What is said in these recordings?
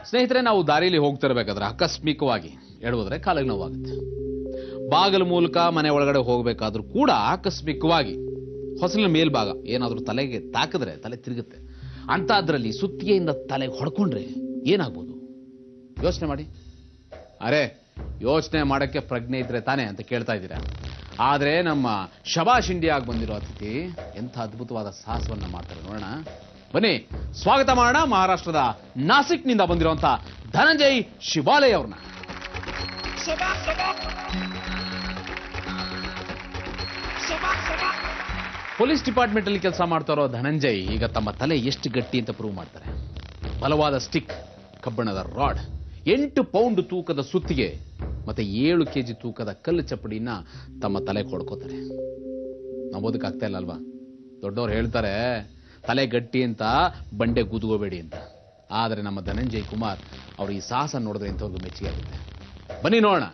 ಸ್ನೇಹಿತರೆ, ನಾವು ದಾರಿಯಲ್ಲಿ ಹೋಗ್ತಿರ್ಬೇಕಾದ್ರೆ ಆಕಸ್ಮಿಕವಾಗಿ ಎಡವಿದ್ರೆ ಕಾಲಿಗೆ ನೋವಾಗುತ್ತೆ. ಬಾಗಿಲು ಮೂಲಕ ಮನೆ ಒಳಗಡೆ ಹೋಗಬೇಕಾದ್ರೂ ಕೂಡ ಆಕಸ್ಮಿಕವಾಗಿ ಹೊಸಲಿನ ಮೇಲ್ಭಾಗ ಏನಾದರೂ ತಲೆಗೆ ತಾಕಿದ್ರೆ ತಲೆ ತಿರುಗುತ್ತೆ. ಅಂತಾದ್ರಲ್ಲಿ ಸುತ್ತಿಗೆಯಿಂದ ತಲೆಗೆ ಹೊಡ್ಕೊಂಡ್ರೆ ಏನಾಗ್ಬೋದು ಯೋಚನೆ ಮಾಡಿ. ಅರೆ, ಯೋಚನೆ ಮಾಡಕ್ಕೆ ಪ್ರಜ್ಞೆ ಇದ್ರೆ ತಾನೇ ಅಂತ ಕೇಳ್ತಾ ಇದ್ದೀರಾ. ಆದ್ರೆ ನಮ್ಮ ಶಬಾಷ್ ಇಂಡಿಯಾಗೆ ಬಂದಿರೋ ಅತಿಥಿ ಎಂಥ ಅದ್ಭುತವಾದ ಸಾಹಸವನ್ನ ಮಾಡ್ತಾರೆ ನೋಡೋಣ. ಬನ್ನಿ, ಸ್ವಾಗತ ಮಾಡೋಣ ಮಹಾರಾಷ್ಟ್ರದ ನಾಸಿಕ್ನಿಂದ ಬಂದಿರುವಂತ ಧನಂಜಯ್ ಶಿವಾಲಯ್ ಅವ್ರನ್ನ. ಪೊಲೀಸ್ ಡಿಪಾರ್ಟ್ಮೆಂಟ್ ಅಲ್ಲಿ ಕೆಲಸ ಮಾಡ್ತಾ ಇರೋ ಧನಂಜಯ್ ಈಗ ತಮ್ಮ ತಲೆ ಎಷ್ಟು ಗಟ್ಟಿ ಅಂತ ಪ್ರೂವ್ ಮಾಡ್ತಾರೆ. ಬಲವಾದ ಸ್ಟಿಕ್, ಕಬ್ಬಿಣದ ರಾಡ್, 8 ಪೌಂಡ್ ತೂಕದ ಸುತ್ತಿಗೆ ಮತ್ತೆ 7 ಕೆಜಿ ತೂಕದ ಕಲ್ಲು ಚಪ್ಪಡಿನ ತಮ್ಮ ತಲೆ ಹೊಡ್ಕೋತಾರೆ. ನಂಬೋದಕ್ಕಾಗ್ತಾ ಇಲ್ಲ ಅಲ್ವಾ? ದೊಡ್ಡವ್ರು ಹೇಳ್ತಾರೆ ತಲೆ ಗಟ್ಟಿ ಅಂತ ಬಂಡೆ ಗುದ್ಕೋಬೇಡಿ ಅಂತ. ಆದರೆ ನಮ್ಮ ಧನಂಜಯ್ ಕುಮಾರ್ ಅವರು ಈ ಸಾಹಸ ನೋಡಿದ್ರೆ ಇಂಥವ್ರಿಗೂ ಮೆಚ್ಚುಗೆ ಆಗುತ್ತೆ. ಬನ್ನಿ ನೋಡೋಣ.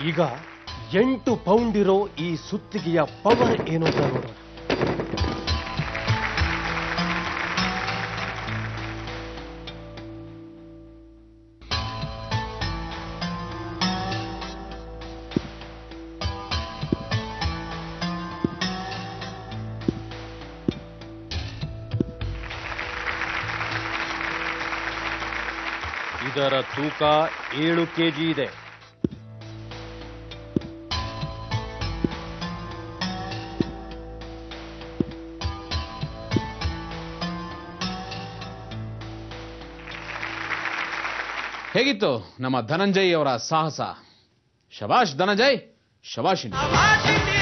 ಈಗ 8 ಪೌಂಡ್ ಇರೋ ಈ ಸುತ್ತಿಗೆಯ ಪವರ್ ಏನು ಅಂತ ನೋಡೋಣ. ಇದರ ತೂಕ 7 ಕೆಜಿ ಇದೆ. ಹೇಗಿತ್ತು ನಮ್ಮ ಧನಂಜಯ್ ಅವರ ಸಾಹಸ? ಶಬಾಷ್ ಧನಂಜಯ್, ಶಬಾಷ್ ಇಂಡಿಯಾ.